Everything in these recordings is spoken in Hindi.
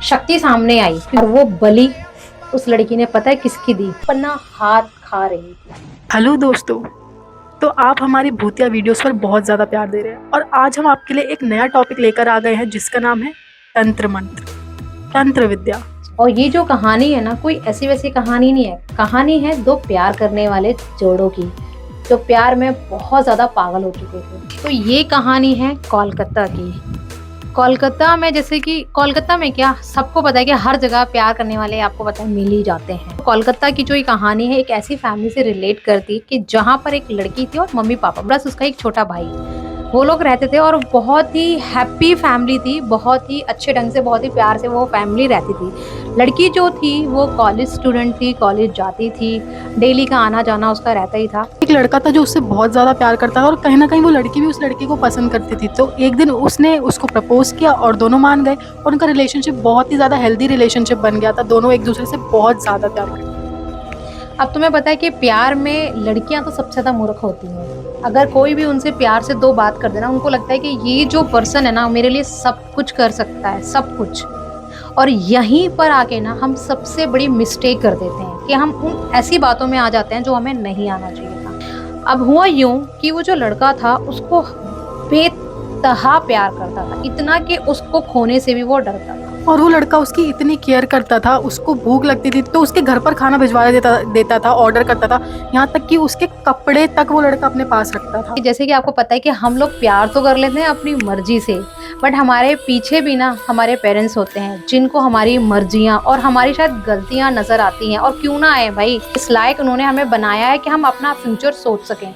शक्ति सामने आई और वो बलि उस लड़की ने पता है किसकी दी, अपना हाथ खा रही थी। हेलो दोस्तों। तो आप हमारी भूतिया वीडियोस पर बहुत ज़्यादा प्यार दे रहे हैं और आज हम आपके लिए एक नया टॉपिक लेकर आ गए हैं जिसका नाम है तंत्र मंत्र, तंत्र विद्या। और ये जो कहानी है ना, कोई ऐसी वैसी कहानी नहीं है। कहानी है दो प्यार करने वाले जोड़ों की जो प्यार में बहुत ज़्यादा पागल हो चुके थे। तो ये कहानी है कोलकाता की। कोलकाता में, जैसे कि कोलकाता में क्या सबको पता है कि हर जगह प्यार करने वाले आपको पता है मिल ही जाते हैं। कोलकाता की जो ये कहानी है एक ऐसी फैमिली से रिलेट करती है कि जहाँ पर एक लड़की थी और मम्मी पापा प्लस उसका एक छोटा भाई, वो लोग रहते थे और बहुत ही हैप्पी फैमिली थी। बहुत ही अच्छे ढंग से, बहुत ही प्यार से वो फैमिली रहती थी। लड़की जो थी वो कॉलेज स्टूडेंट थी, कॉलेज जाती थी, डेली का आना जाना उसका रहता ही था। एक लड़का था जो उससे बहुत ज़्यादा प्यार करता था और कहीं ना कहीं वो लड़की भी उस लड़के को पसंद करती थी। तो एक दिन उसने उसको प्रपोज किया और दोनों मान गए और उनका रिलेशनशिप बहुत ही ज़्यादा हेल्दी रिलेशनशिप बन गया था। दोनों एक दूसरे से बहुत ज़्यादा प्यार करते थे। अब तुम्हें पता है कि प्यार में लड़कियां तो सबसे ज्यादा मूर्ख होती हैं। अगर कोई भी उनसे प्यार से दो बात कर देना, उनको लगता है कि ये जो पर्सन है ना मेरे लिए सब कुछ कर सकता है, सब कुछ। और यहीं पर आके ना हम सबसे बड़ी मिस्टेक कर देते हैं कि हम उन ऐसी बातों में आ जाते हैं जो हमें नहीं आना चाहिए था। अब हुआ यूं कि वो जो लड़का था उसको बेतहा प्यार करता था, इतना कि उसको खोने से भी वो डरता था। और वो लड़का उसकी इतनी केयर करता था, उसको भूख लगती थी तो उसके घर पर खाना भिजवा देता था, ऑर्डर करता था, यहाँ तक कि उसके कपड़े तक वो लड़का अपने पास रखता था। जैसे कि आपको पता है कि हम लोग प्यार तो कर लेते हैं अपनी मर्जी से, बट हमारे पीछे भी ना हमारे पेरेंट्स होते हैं जिनको हमारी मर्जियां और हमारी शायद गलतियां नजर आती हैं। और क्यों ना आए भाई, इस लायक उन्होंने हमें बनाया है कि हम अपना फ्यूचर सोच सकें,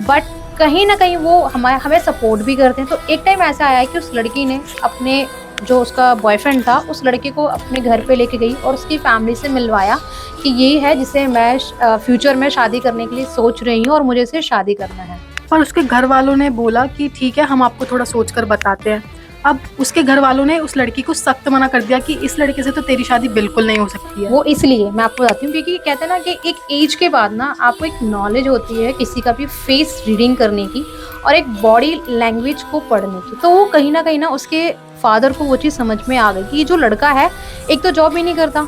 बट कहीं ना कहीं वो हमें सपोर्ट भी करते हैं। तो एक टाइम ऐसा आया है कि उस लड़की ने अपने जो उसका बॉयफ्रेंड था उस लड़के को अपने घर पे लेके गई और उसकी फैमिली से मिलवाया कि ये है जिसे मैं फ्यूचर में शादी करने के लिए सोच रही हूँ और मुझे इसे शादी करना है। और उसके घर वालों ने बोला कि ठीक है, हम आपको थोड़ा सोचकर बताते हैं। अब उसके घर वालों ने उस लड़की को सख्त मना कर दिया कि इस लड़के से तो तेरी शादी बिल्कुल नहीं हो सकती है। वो इसलिए मैं आपको बताती हूँ क्योंकि कहते हैं ना कि एक एज के बाद ना आपको एक नॉलेज होती है किसी का भी फेस रीडिंग करने की और एक बॉडी लैंग्वेज को पढ़ने की। तो वो कहीं ना उसके फादर को वो चीज़ समझ में आ गई कि ये जो लड़का है एक तो जॉब ही नहीं करता,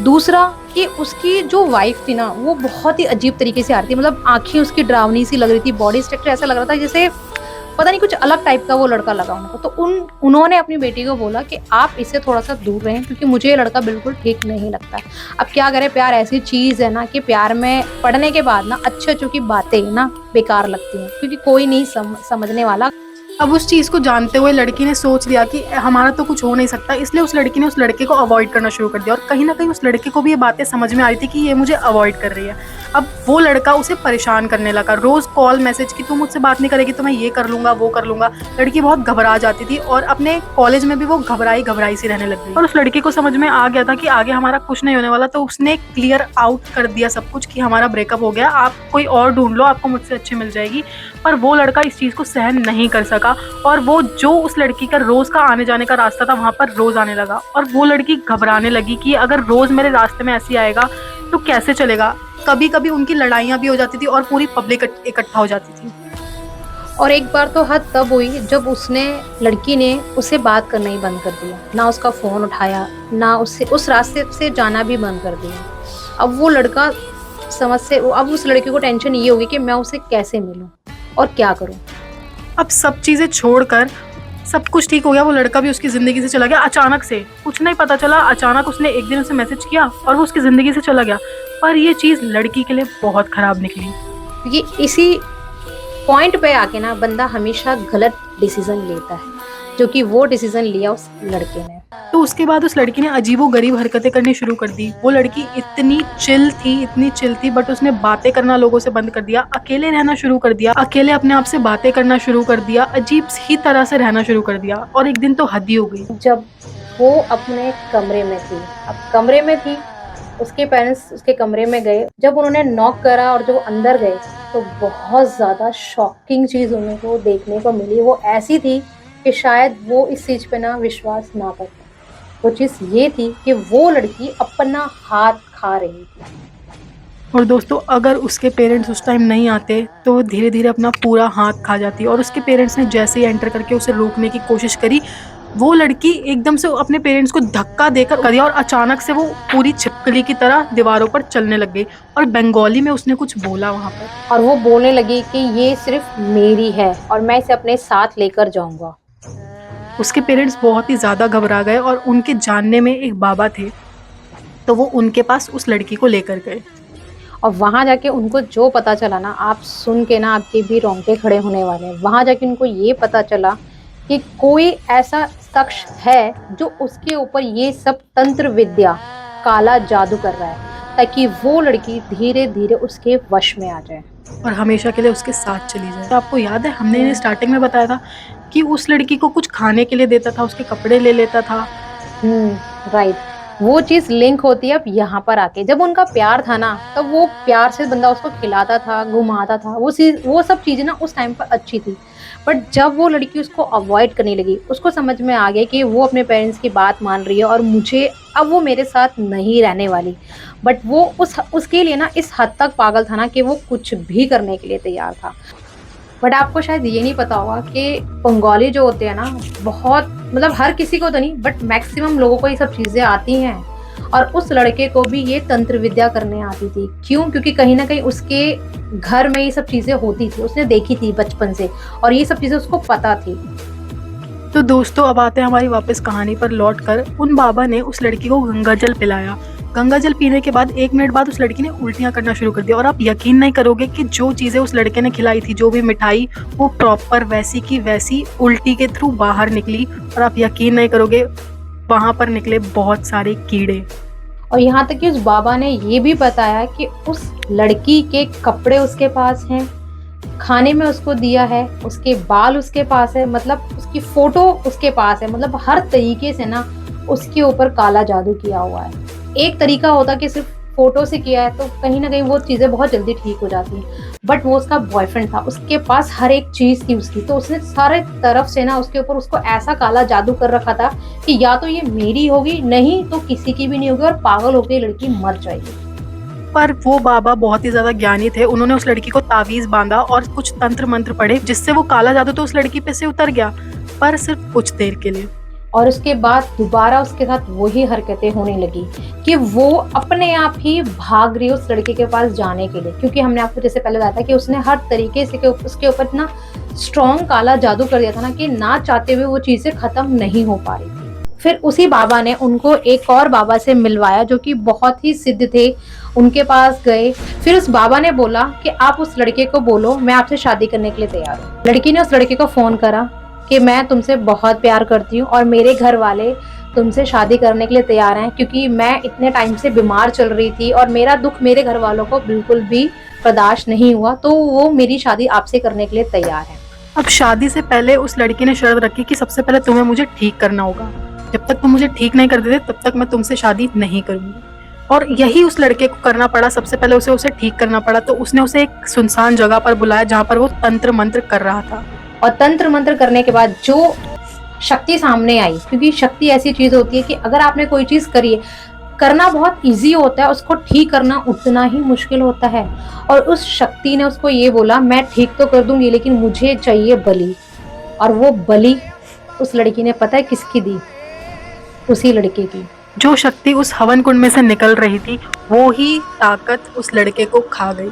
दूसरा कि उसकी जो वाइफ थी ना वो बहुत ही अजीब तरीके से आ रही थी। मतलब आंखें उसकी डरावनी सी लग रही थी, बॉडी स्ट्रक्चर ऐसा लग रहा था जैसे पता नहीं कुछ अलग टाइप का वो लड़का लगा उनको। तो उन्होंने अपनी बेटी को बोला कि आप इससे थोड़ा सा दूर रहें क्योंकि मुझे ये लड़का बिल्कुल ठीक नहीं लगता। अब क्या करें, प्यार ऐसी चीज़ है ना कि प्यार में पढ़ने के बाद ना अच्छी अच्छी की बातें ना बेकार लगती हैं क्योंकि कोई नहीं समझने वाला। अब उस चीज़ को जानते हुए लड़की ने सोच लिया कि हमारा तो कुछ हो नहीं सकता, इसलिए उस लड़की ने उस लड़के को अवॉइड करना शुरू कर दिया। और कहीं ना कहीं उस लड़के को भी ये बातें समझ में आ रही थी कि ये मुझे अवॉइड कर रही है। अब वो लड़का उसे परेशान करने लगा, रोज़ कॉल मैसेज कि तू मुझसे बात नहीं करेगी तो मैं ये कर लूँगा वो कर लूँगा। लड़की बहुत घबरा जाती थी और अपने कॉलेज में भी वो घबराई सी रहने लग गई। और उस लड़की को समझ में आ गया था कि आगे हमारा कुछ नहीं होने वाला, तो उसने क्लियर आउट कर दिया सब कुछ कि हमारा ब्रेकअप हो गया, आप कोई और ढूंढ लो, आपको मुझसे अच्छी मिल जाएगी। पर वो लड़का इस चीज़ को सहन नहीं कर सका और वो जो उस लड़की का रोज़ का आने जाने का रास्ता था वहाँ पर रोज़ आने लगा। और वो लड़की घबराने लगी कि अगर रोज़ मेरे रास्ते में ऐसे आएगा तो कैसे चलेगा। कभी कभी उनकी लड़ाइयाँ भी हो जाती थी और पूरी पब्लिक इकट्ठा हो जाती थी। और एक बार तो हद तब हुई जब लड़की ने उसे बात करना ही बंद कर दिया, ना उसका फ़ोन उठाया, ना उससे उस रास्ते से जाना भी बंद कर दिया। अब वो लड़का अब उस लड़की को टेंशन ये होगी कि मैं उसे कैसे मिलूं और क्या करूं। अब सब चीज़ें छोड़कर सब कुछ ठीक हो गया, वो लड़का भी उसकी ज़िंदगी से चला गया। अचानक से कुछ नहीं पता चला, अचानक उसने एक दिन उसे मैसेज किया और वो उसकी ज़िंदगी से चला गया। पर ये चीज़ लड़की के लिए बहुत ख़राब निकली क्योंकि इसी पॉइंट पे आके ना बंदा हमेशा गलत डिसीजन लेता है, जो कि वो डिसीजन लिया उस लड़के ने। तो उसके बाद उस लड़की ने अजीबोगरीब हरकतें करनी शुरू कर दी। वो लड़की इतनी चिल थी, बट उसने बातें करना लोगों से बंद कर दिया, अकेले रहना शुरू कर दिया, अकेले अपने आप से बातें करना शुरू कर दिया, अजीब ही तरह से रहना शुरू कर दिया। और एक दिन तो हद ही हो गई। जब वो अपने कमरे में थी, अब कमरे में थी, उसके पेरेंट्स उसके कमरे में गए। जब उन्होंने नॉक करा और जब वो अंदर गए तो बहुत ज़्यादा शॉकिंग चीज़ उनको देखने को मिली। वो ऐसी थी कि शायद वो इस चीज़ पे ना विश्वास ना कर पाए। वो चीज़ ये थी कि वो लड़की अपना हाथ खा रही थी। और दोस्तों, अगर उसके पेरेंट्स उस टाइम नहीं आते तो वो धीरे धीरे अपना पूरा हाथ खा जाती। और उसके पेरेंट्स ने जैसे ही एंटर करके उसे रोकने की कोशिश करी, वो लड़की एकदम से अपने पेरेंट्स को धक्का देकर कर दिया और अचानक से वो पूरी छिपकली की तरह दीवारों पर चलने लग गई और बंगाली में उसने कुछ बोला वहाँ पर। और वो बोलने लगी कि ये सिर्फ मेरी है और मैं इसे अपने साथ लेकर जाऊंगा। उसके पेरेंट्स बहुत ही ज़्यादा घबरा गए और उनके जानने में एक बाबा थे, तो वो उनके पास उस लड़की को लेकर गए। और वहां जाके उनको जो पता चला ना, आप सुन के ना आपके भी रोंगटे खड़े होने वाले हैं। वहां जाके उनको ये पता चला कि कोई ऐसा शख्स है जो उसके ऊपर ये सब तंत्र विद्या, काला जादू कर रहा है, ताकि वो लड़की धीरे धीरे उसके वश में आ जाए और हमेशा के लिए उसके साथ चली जाए। तो आपको याद है हमने इन्हें स्टार्टिंग में बताया था कि उस लड़की को कुछ खाने के लिए देता था, उसके कपड़े ले लेता था। राइट। वो चीज लिंक होती है अब यहाँ पर आके। जब उनका प्यार था ना, तब वो प्यार से बंदा उसको खिलाता था, घुमाता था, वो सब चीजें ना उस टाइम पर अच्छी थी। बट जब वो लड़की उसको अवॉइड करने लगी, उसको समझ में आ गया कि वो अपने पेरेंट्स की बात मान रही है और मुझे अब वो मेरे साथ नहीं रहने वाली। बट वो उसके लिए ना इस हद तक पागल था ना कि वो कुछ भी करने के लिए तैयार था। बट आपको शायद ये नहीं पता होगा कि बंगाली जो होते हैं ना, बहुत मतलब हर किसी को तो नहीं बट मैक्सिमम लोगों को ये सब चीज़ें आती हैं। और उस लड़के को भी ये तंत्र विद्या करने आती थी। क्यों? क्योंकि कहीं ना कहीं उसके घर में ये सब चीज़ें होती थी, उसने देखी थी बचपन से और ये सब चीज़ें उसको पता थी। तो दोस्तों अब आते हैं हमारी वापस कहानी पर लौट कर। उन बाबा ने उस लड़की को गंगा जल पिलाया। गंगा जल पीने के बाद 1 मिनट बाद उस लड़की ने उल्टियां करना शुरू कर दिया और आप यकीन नहीं करोगे कि जो चीज़ें उस लड़के ने खिलाई थी, जो भी मिठाई, वो प्रॉपर वैसी की वैसी उल्टी के थ्रू बाहर निकली। और आप यकीन नहीं करोगे वहाँ पर निकले बहुत सारे कीड़े। और यहाँ तक कि उस बाबा ने ये भी बताया कि उस लड़की के कपड़े उसके पास हैं, खाने में उसको दिया है, उसके बाल उसके पास है, मतलब उसकी फोटो उसके पास है। मतलब हर तरीके से ना उसके ऊपर काला जादू किया हुआ है। एक तरीका होता कि सिर्फ फोटो से किया है तो कहीं ना कहीं वो चीज़ें बहुत जल्दी ठीक हो जाती हैं। बट वो उसका बॉयफ्रेंड था, उसके पास हर एक चीज़ थी उसकी, तो उसने सारे तरफ से ना उसके ऊपर उसको ऐसा काला जादू कर रखा था कि या तो ये मेरी होगी, नहीं तो किसी की भी नहीं होगी और पागल होकर ये लड़की मर जाएगी। पर वो बाबा बहुत ही ज्यादा ज्ञानी थे। उन्होंने उस लड़की को तावीज बांधा और कुछ तंत्र मंत्र पढ़े, जिससे वो काला जादू तो उस लड़की पे से उतर गया, पर सिर्फ कुछ देर के लिए। और उसके बाद दोबारा उसके साथ वही हरकतें होने लगी कि वो अपने आप ही भाग रही उस लड़के के पास जाने के लिए। क्योंकि हमने आपको जैसे पहले बताया था कि उसने हर तरीके से उसके ऊपर इतना स्ट्रॉन्ग काला जादू कर दिया था ना कि ना चाहते हुए वो चीजें खत्म नहीं हो पा रही थी। फिर उसी बाबा ने उनको एक और बाबा से मिलवाया जो कि बहुत ही सिद्ध थे। उनके पास गए। फिर उस बाबा ने बोला कि आप उस लड़के को बोलो मैं आपसे शादी करने के लिए तैयार हूँ। लड़की ने उस लड़के को फोन करा कि मैं तुमसे बहुत प्यार करती हूँ और मेरे घर वाले तुमसे शादी करने के लिए तैयार हैं, क्योंकि मैं इतने टाइम से बीमार चल रही थी और मेरा दुख मेरे घर वालों को बिल्कुल भी बर्दाश्त नहीं हुआ, तो वो मेरी शादी आपसे करने के लिए तैयार है। अब शादी से पहले उस लड़की ने शर्त रखी कि सबसे पहले तुम्हें मुझे ठीक करना होगा। जब तक तुम मुझे ठीक नहीं कर देते तब तक मैं तुमसे शादी नहीं करूंगी। और यही उस लड़के को करना पड़ा। सबसे पहले उसे ठीक करना पड़ा। तो उसने उसे एक सुनसान जगह पर बुलाया जहाँ पर वो तंत्र मंत्र कर रहा था। और तंत्र मंत्र करने के बाद जो शक्ति सामने आई, क्योंकि शक्ति ऐसी चीज होती है कि अगर आपने कोई चीज करी है, करना बहुत इजी होता है, उसको ठीक करना उतना ही मुश्किल होता है। और उस शक्ति ने उसको ये बोला मैं ठीक तो कर दूंगी लेकिन मुझे चाहिए बलि। और वो बलि उस लड़की ने पता है किसकी दी? उसी लड़के की। जो शक्ति उस हवन कुंड में से निकल रही थी वो ही ताकत उस लड़के को खा गई।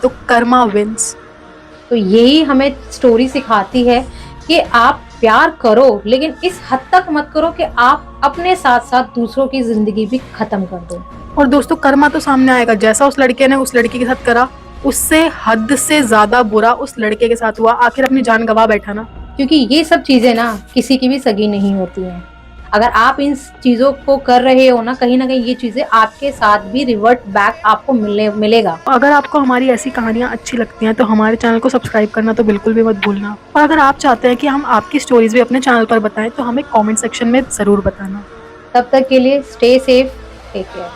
तो कर्मा विंस। तो यही हमें स्टोरी सिखाती है कि आप प्यार करो लेकिन इस हद तक मत करो कि आप अपने साथ साथ दूसरों की जिंदगी भी खत्म कर दो। और दोस्तों कर्मा तो सामने आएगा। जैसा उस लड़के ने उस लड़की के साथ करा, उससे हद से ज्यादा बुरा उस लड़के के साथ हुआ। आखिर अपनी जान गंवा बैठा ना। क्योंकि ये सब चीजें ना किसी की भी सगी नहीं होती हैं। अगर आप इन चीजों को कर रहे हो ना कहीं ये चीजें आपके साथ भी रिवर्ट बैक आपको मिलेगा। अगर आपको हमारी ऐसी कहानियाँ अच्छी लगती हैं तो हमारे चैनल को सब्सक्राइब करना तो बिल्कुल भी मत भूलना। और अगर आप चाहते हैं कि हम आपकी स्टोरीज भी अपने चैनल पर बताएं तो हमें कमेंट सेक्शन में जरूर बताना। तब तक के लिए स्टे सेफ, टेक केयर।